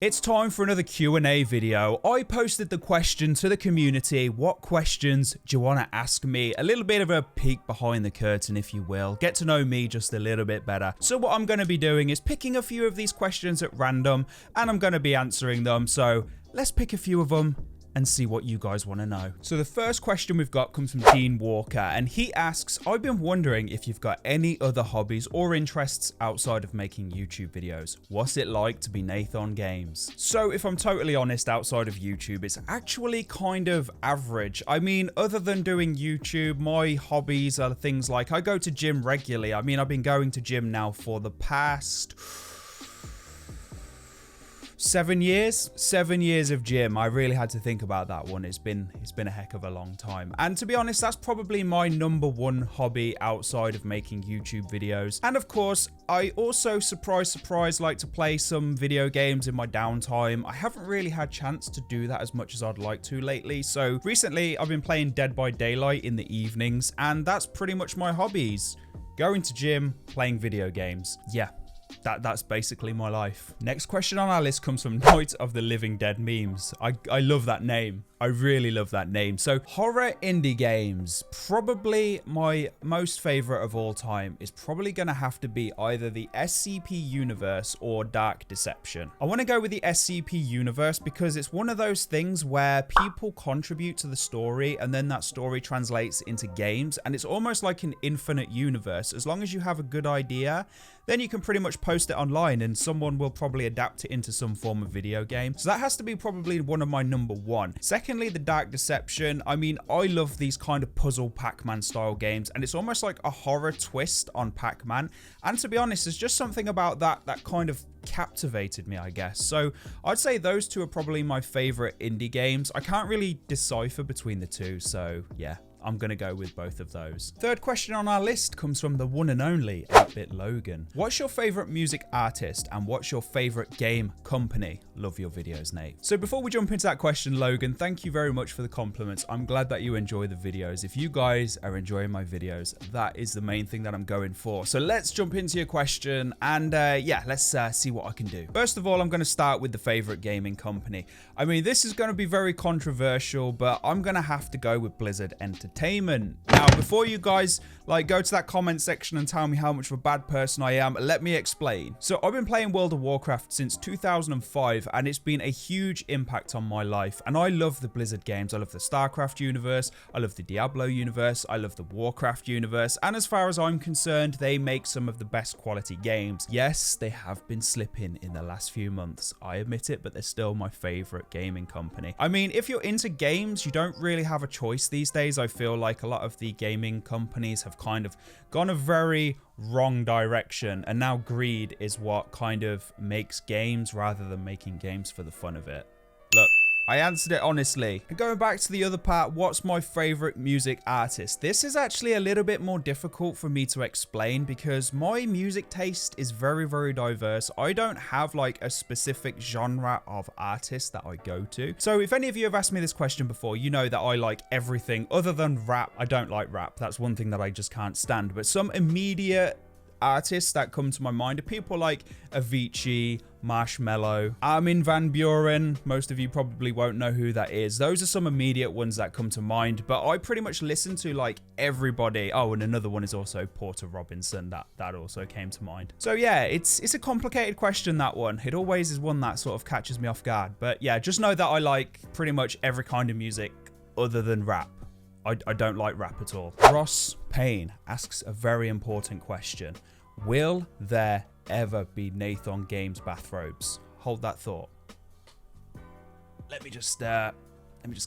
It's time for another Q&A video. I posted the question to the community, what questions do you want to ask me? A little bit of a peek behind the curtain, if you will. Get to know me just a little bit better. So what I'm going to be doing is picking a few of these questions at random, and I'm going to be answering them. So let's pick a few of them and see what you guys want to know. So the first question we've got comes from Dean Walker, and he asks, I've been wondering if you've got any other hobbies or interests outside of making YouTube videos. What's it like to be NathOnGames? So if I'm totally honest, outside of YouTube, it's actually kind of average. I mean, other than doing YouTube, my hobbies are things like I go to gym regularly. I mean, I've been going to gym now for the past 7 years. 7 years of gym. I really had to think about that one. It's been a heck of a long time. And to be honest, that's probably my #1 hobby outside of making YouTube videos. And of course, I also, surprise, like to play some video games in my downtime. I haven't really had a chance to do that as much as I'd like to lately. So recently, I've been playing Dead by Daylight in the evenings, and that's pretty much my hobbies. Going to gym, playing video games. Yeah. That's basically my life. Next question on our list comes from Night of the Living Dead Memes. I love that name. I really love that name. So horror indie games, probably my most favorite of all time is probably going to have to be either the SCP universe or Dark Deception. I want to go with the SCP universe because it's one of those things where people contribute to the story and then that story translates into games, and it's almost like an infinite universe. As long as you have a good idea, then you can pretty much post it online and someone will probably adapt it into some form of video game. So that has to be probably one of my #1. Secondly, the Dark Deception. I mean, I love these kind of puzzle Pac-Man style games, and it's almost like a horror twist on Pac-Man. And to be honest, there's just something about that kind of captivated me, I guess. So I'd say those two are probably my favorite indie games. I can't really decipher between the two, so yeah, I'm going to go with both of those. Third question on our list comes from the one and only 8-Bit Logan. What's your favorite music artist and what's your favorite game company? Love your videos, Nate. So before we jump into that question, Logan, thank you very much for the compliments. I'm glad that you enjoy the videos. If you guys are enjoying my videos, that is the main thing that I'm going for. So let's jump into your question and yeah, let's see what I can do. First of all, I'm going to start with the favorite gaming company. I mean, this is going to be very controversial, but I'm going to have to go with Blizzard Entertainment. Now, before you guys go to that comment section and tell me how much of a bad person I am, let me explain. So I've been playing World of Warcraft since 2005, and it's been a huge impact on my life. And I love the Blizzard games. I love the StarCraft universe. I love the Diablo universe. I love the Warcraft universe. And as far as I'm concerned, they make some of the best quality games. Yes, they have been slipping in the last few months. I admit it, but they're still my favorite gaming company. I mean, if you're into games, you don't really have a choice these days. I feel like a lot of the gaming companies have kind of gone a very wrong direction, and now greed is what kind of makes games rather than making games for the fun of it. Look, I answered it honestly. And going back to the other part, what's my favorite music artist? This is actually a little bit more difficult for me to explain because my music taste is very, very diverse. I don't have like a specific genre of artist that I go to. So if any of you have asked me this question before, you know that I like everything other than rap. I don't like rap. That's one thing that I just can't stand. But some immediate artists that come to my mind are people like Avicii, Marshmello, Armin van Buuren. Most of you probably won't know who that is. Those are some immediate ones that come to mind, but I pretty much listen to like everybody. Oh, and another one is also Porter Robinson. That also came to mind. So yeah, it's a complicated question, that one. It always is one that sort of catches me off guard. But yeah, just know that I like pretty much every kind of music other than rap. I don't like rap at all. Ross Payne asks a very important question. Will there ever be NathOnGames bathrobes? Hold that thought. Let me just get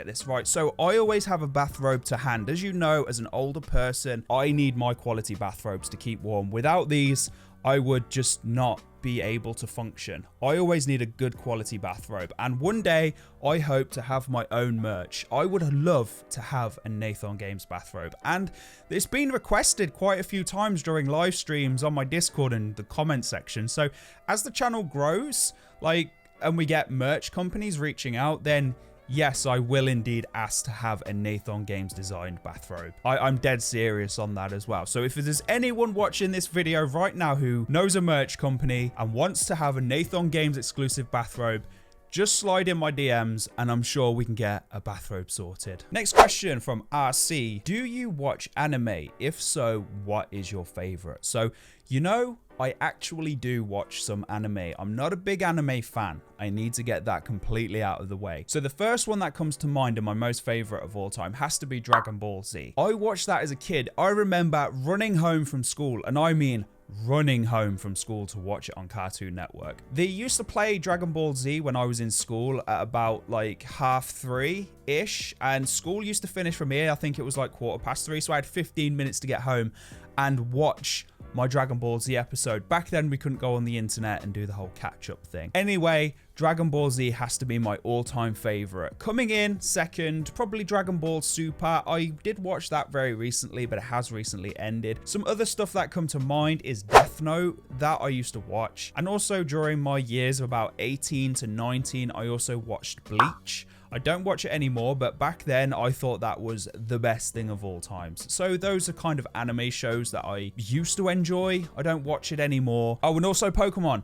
this right. So I always have a bathrobe to hand. As you know, as an older person, I need my quality bathrobes to keep warm. Without these, I would just not be able to function. I always need a good quality bathrobe, and one day I hope to have my own merch. I would love to have a NathOnGames bathrobe, and it's been requested quite a few times during live streams on my Discord and the comment section. So as the channel grows, and we get merch companies reaching out, then yes, I will indeed ask to have a NathOnGames designed bathrobe. I'm dead serious on that as well. So if there's anyone watching this video right now who knows a merch company and wants to have a NathOnGames exclusive bathrobe, just slide in my DMs and I'm sure we can get a bathrobe sorted. Next question from RC. Do you watch anime? If so, what is your favorite? So, you know, I actually do watch some anime. I'm not a big anime fan. I need to get that completely out of the way. So the first one that comes to mind and my most favorite of all time has to be Dragon Ball Z. I watched that as a kid. I remember running home from school, and I mean running home from school to watch it on Cartoon Network. They used to play Dragon Ball Z when I was in school at about like 3:30-ish, and school used to finish from here. I think it was like 3:15, so I had 15 minutes to get home and watch my Dragon Ball Z episode. Back then we couldn't go on the internet and do the whole catch-up thing. Anyway, Dragon Ball Z has to be my all-time favorite. Coming in second, probably Dragon Ball Super. I did watch that very recently, but it has recently ended. Some other stuff that come to mind is Death Note, that I used to watch. And also during my years of about 18 to 19, I also watched Bleach. I don't watch it anymore, but back then I thought that was the best thing of all times. So those are kind of anime shows that I used to enjoy. I don't watch it anymore. Oh, and also Pokemon.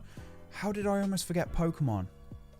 How did I almost forget Pokemon?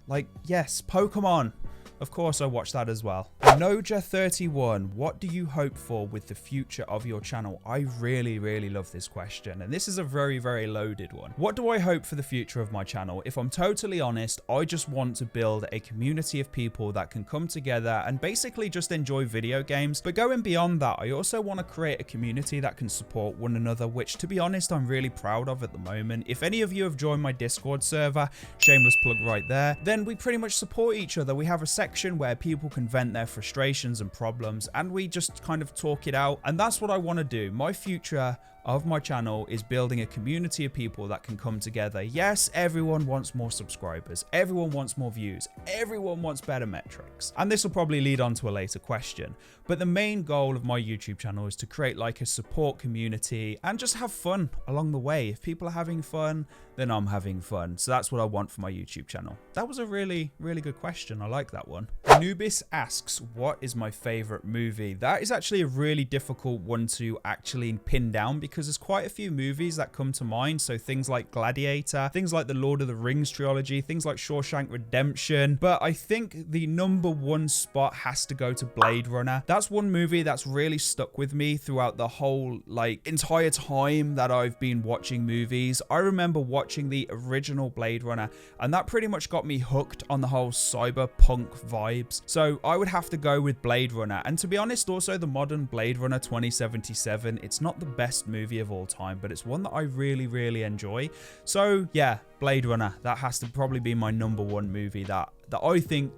Like, yes, Pokemon. Of course I watched that as well. Noja31, what do you hope for with the future of your channel? I really, really love this question, and this is a very, very loaded one. What do I hope for the future of my channel? If I'm totally honest, I just want to build a community of people that can come together and basically just enjoy video games. But going beyond that, I also want to create a community that can support one another, which to be honest, I'm really proud of at the moment. If any of you have joined my Discord server, shameless plug right there, then we pretty much support each other. We have a section where people can vent their frustrations and problems, and we just kind of talk it out. And that's what I want to do. My future of my channel is building a community of people that can come together. Yes, everyone wants more subscribers, everyone wants more views, everyone wants better metrics, and this will probably lead on to a later question, but the main goal of my YouTube channel is to create like a support community and just have fun along the way. If people are having fun, then I'm having fun. So that's what I want for my YouTube channel. That was a really, really good question. I like that one. Anubis asks, what is my favorite movie? That is actually a really difficult one to actually pin down, because there's quite a few movies that come to mind. So things like Gladiator, things like the Lord of the Rings trilogy, things like Shawshank Redemption. But I think the #1 spot has to go to Blade Runner. That's one movie that's really stuck with me throughout the whole like entire time that I've been watching movies. I remember watching the original Blade Runner, and that pretty much got me hooked on the whole cyberpunk vibes. So I would have to go with Blade Runner. And to be honest, also the modern Blade Runner 2077, it's not the best movie of all time, but it's one that I really, really enjoy. So yeah, Blade Runner, that has to probably be my #1 movie that I think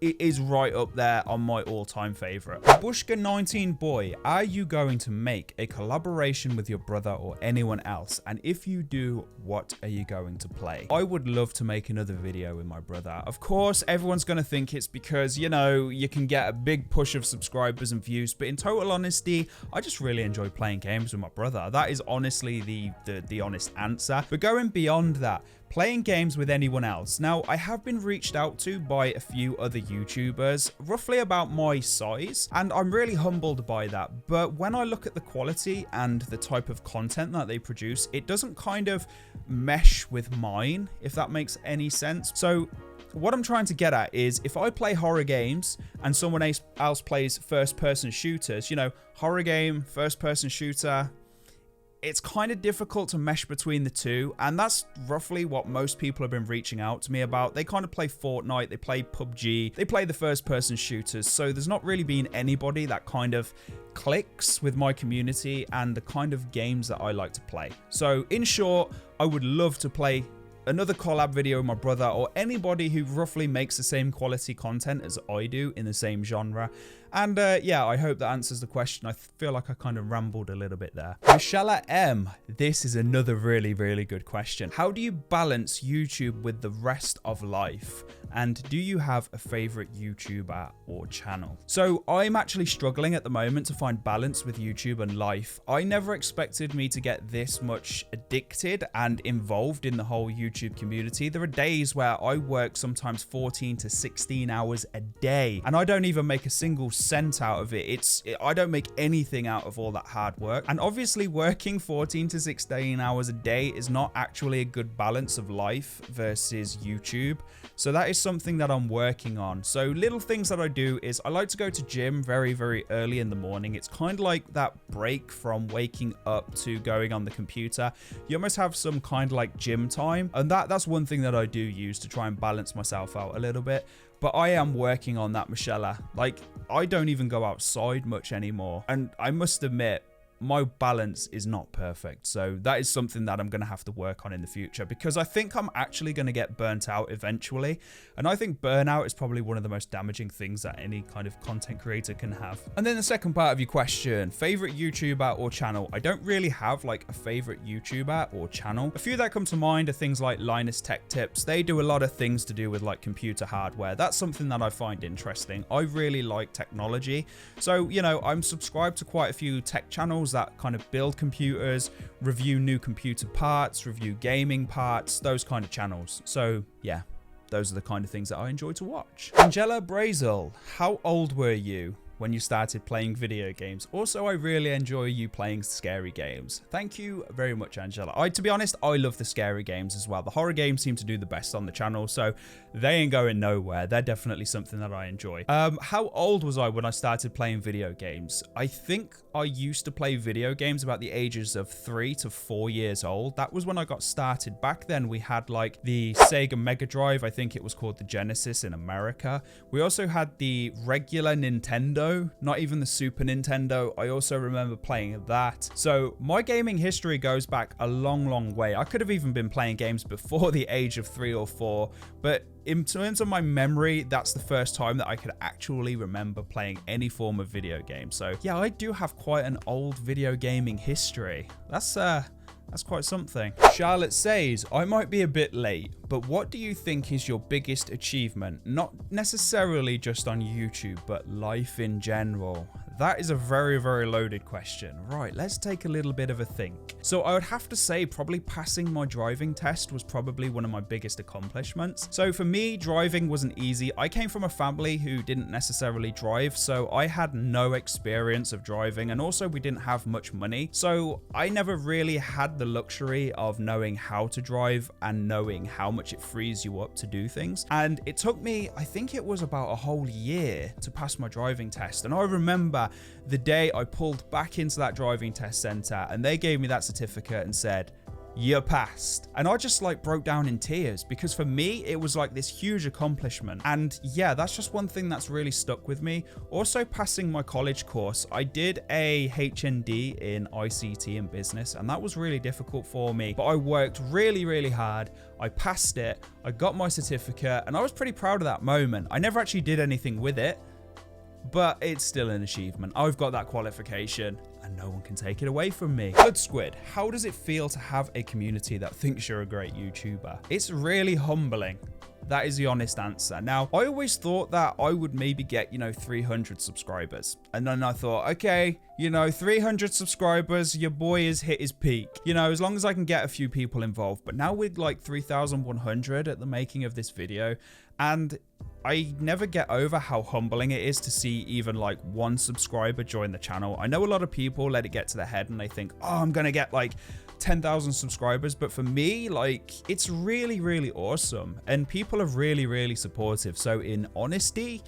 it is right up there on my all-time favorite. Bushka19 boy, are you going to make a collaboration with your brother or anyone else? And if you do, what are you going to play? I would love to make another video with my brother. Of course, everyone's going to think it's because, you know, you can get a big push of subscribers and views, but in total honesty, I just really enjoy playing games with my brother. That is honestly the honest answer. But going beyond that, playing games with anyone else. Now, I have been reached out to by a few other YouTubers, roughly about my size, and I'm really humbled by that. But when I look at the quality and the type of content that they produce, it doesn't kind of mesh with mine, if that makes any sense. So what I'm trying to get at is, if I play horror games and someone else plays first-person shooters, you know, horror game, first-person shooter, it's kind of difficult to mesh between the two, and that's roughly what most people have been reaching out to me about. They kind of play Fortnite, they play PUBG, they play the first-person shooters, so there's not really been anybody that kind of clicks with my community and the kind of games that I like to play. So in short, I would love to play another collab video with my brother or anybody who roughly makes the same quality content as I do in the same genre. And yeah, I hope that answers the question. I feel like I kind of rambled a little bit there. Michelle M, this is another really, really good question. How do you balance YouTube with the rest of life? And do you have a favorite YouTuber or channel? So I'm actually struggling at the moment to find balance with YouTube and life. I never expected me to get this much addicted and involved in the whole YouTube community. There are days where I work sometimes 14 to 16 hours a day, and I don't even make a single cent out of it. I don't make anything out of all that hard work. And obviously working 14 to 16 hours a day is not actually a good balance of life versus YouTube. So that is something that I'm working on. So little things that I do is I like to go to gym very, very early in the morning. It's kind of like that break from waking up to going on the computer. You almost have some kind of like gym time. And that's one thing that I do use to try and balance myself out a little bit. But I am working on that, Michelle. Like, I don't even go outside much anymore. And I must admit, my balance is not perfect. So that is something that I'm going to have to work on in the future, because I think I'm actually going to get burnt out eventually. And I think burnout is probably one of the most damaging things that any kind of content creator can have. And then the second part of your question, favorite YouTuber or channel? I don't really have like a favorite YouTuber or channel. A few that come to mind are things like Linus Tech Tips. They do a lot of things to do with like computer hardware. That's something that I find interesting. I really like technology. So, you know, I'm subscribed to quite a few tech channels that kind of build computers, review new computer parts, review gaming parts, those kind of channels. So yeah, those are the kind of things that I enjoy to watch. Angela Brazel, how old were you when you started playing video games? Also, I really enjoy you playing scary games. Thank you very much, Angela. To be honest, I love the scary games as well. The horror games seem to do the best on the channel, so they ain't going nowhere. They're definitely something that I enjoy. How old was I when I started playing video games? I think I used to play video games about the ages of 3 to 4 years old. That was when I got started. Back then, we had like the Sega Mega Drive. I think it was called the Genesis in America. We also had the regular Nintendo, not even the Super Nintendo. I also remember playing that. So my gaming history goes back a long, long way. I could have even been playing games before the age of 3 or 4, but in terms of my memory, that's the first time that I could actually remember playing any form of video game. So yeah, I do have quite an old video gaming history. That's quite something. Charlotte says, I might be a bit late, but what do you think is your biggest achievement? Not necessarily just on YouTube, but life in general. That is a very, very loaded question. Right, let's take a little bit of a think. So I would have to say probably passing my driving test was probably one of my biggest accomplishments. So for me, driving wasn't easy. I came from a family who didn't necessarily drive, so I had no experience of driving, and also we didn't have much money. So I never really had the luxury of knowing how to drive and knowing how much it frees you up to do things. And it took me, I think it was about a whole year to pass my driving test. And I remember the day I pulled back into that driving test center and they gave me that certificate and said, you passed. And I just like broke down in tears, because for me, it was like this huge accomplishment. And yeah, that's just one thing that's really stuck with me. Also passing my college course, I did a HND in ICT and business, and that was really difficult for me, but I worked really, really hard. I passed it, I got my certificate, and I was pretty proud of that moment. I never actually did anything with it, but it's still an achievement. I've got that qualification and no one can take it away from me. Good Squid, how does it feel to have a community that thinks you're a great YouTuber? It's really humbling. That is the honest answer. Now, I always thought that I would maybe get, 300 subscribers. And then I thought, okay, 300 subscribers, your boy has hit his peak. As long as I can get a few people involved. But now with like 3,100 at the making of this video, and I never get over how humbling it is to see even like one subscriber join the channel. I know a lot of people let it get to their head and they think, oh, I'm going to get like 10,000 subscribers. But for me, like, it's really, really awesome. And people are really, really supportive. So in honesty,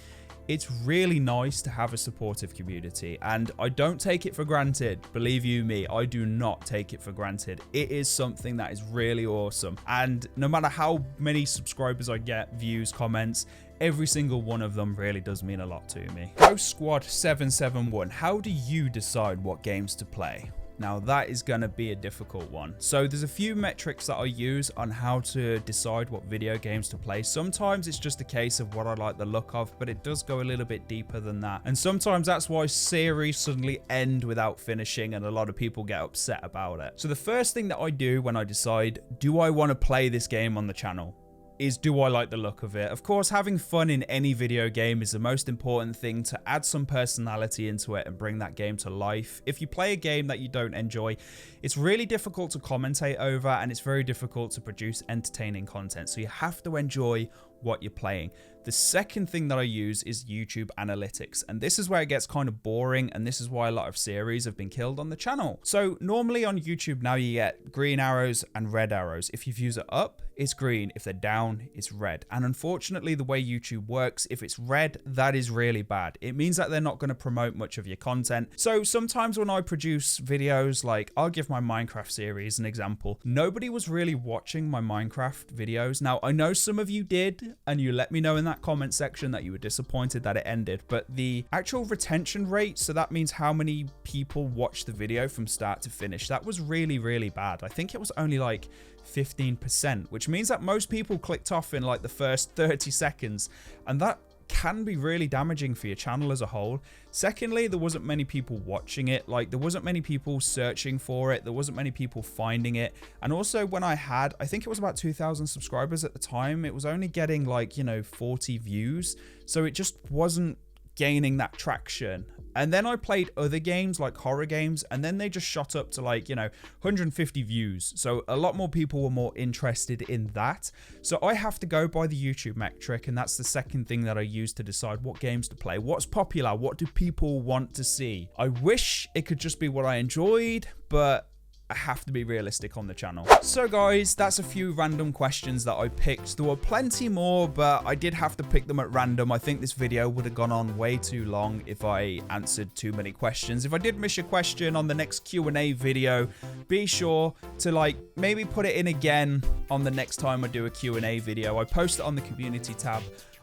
it's really nice to have a supportive community, and I don't take it for granted. Believe you me, I do not take it for granted. It is something that is really awesome, and no matter how many subscribers I get, views, comments, every single one of them really does mean a lot to me. Ghost Squad 771, how do you decide what games to play? Now that is going to be a difficult one. So there's a few metrics that I use on how to decide what video games to play. Sometimes it's just a case of what I like the look of, but it does go a little bit deeper than that. And sometimes that's why series suddenly end without finishing and a lot of people get upset about it. So the first thing that I do when I decide, do I want to play this game on the channel? is, do I like the look of it? Of course, having fun in any video game is the most important thing, to add some personality into it and bring that game to life. If you play a game that you don't enjoy, it's really difficult to commentate over, and it's very difficult to produce entertaining content. So you have to enjoy what you're playing. The second thing that I use is YouTube analytics, and this is where it gets kind of boring, and this is why a lot of series have been killed on the channel. So normally on YouTube now you get green arrows and red arrows. If your views are up, it's green. If they're down, it's red. And unfortunately, the way YouTube works, if it's red, that is really bad. It means that they're not going to promote much of your content. So sometimes when I produce videos, like I'll give my Minecraft series an example, nobody was really watching my Minecraft videos. Now, I know some of you did, and you let me know in that comment section that you were disappointed that it ended, but the actual retention rate, so that means how many people watched the video from start to finish, that was really, really bad. I think it was only like 15%, which means that most people clicked off in like the first 30 seconds, and that can be really damaging for your channel as a whole. Secondly, there wasn't many people watching it. Like, there wasn't many people searching for it. There wasn't many people finding it. And also, when I think it was about 2,000 subscribers at the time, it was only getting like, 40 views. So it just wasn't gaining that traction. And then I played other games like horror games, and then they just shot up to like, 150 views. So a lot more people were more interested in that. So I have to go by the YouTube metric, and that's the second thing that I use to decide what games to play. What's popular? What do people want to see? I wish it could just be what I enjoyed, but I have to be realistic on the channel. So guys, that's a few random questions that I picked. There were plenty more, but I did have to pick them at random. I think this video would have gone on way too long if I answered too many questions. If I did miss your question on the next Q&A video, be sure to like maybe put it in again on the next time I do a Q&A video. I post it on the community tab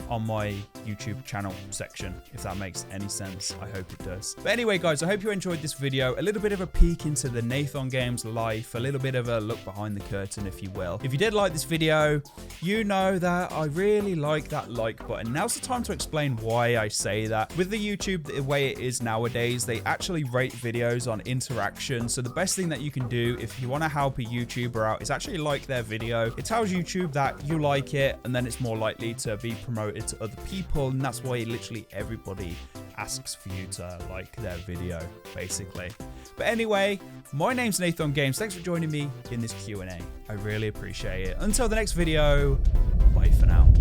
on my YouTube channel section, if that makes any sense. I hope it does. But anyway, guys, I hope you enjoyed this video. A little bit of a peek into the NathOnGames life, a little bit of a look behind the curtain, if you will. If you did like this video, you know that I really like that like button. Now's the time to explain why I say that. With the YouTube the way it is nowadays, they actually rate videos on interaction. So the best thing that you can do if you want to help a YouTuber out is actually like their video. It tells YouTube that you like it, and then it's more likely to be promoted to other people, and that's why literally everybody asks for you to like their video, basically. But anyway, my name's NathOnGames. Thanks for joining me in this Q&A. I really appreciate it. Until the next video, bye for now.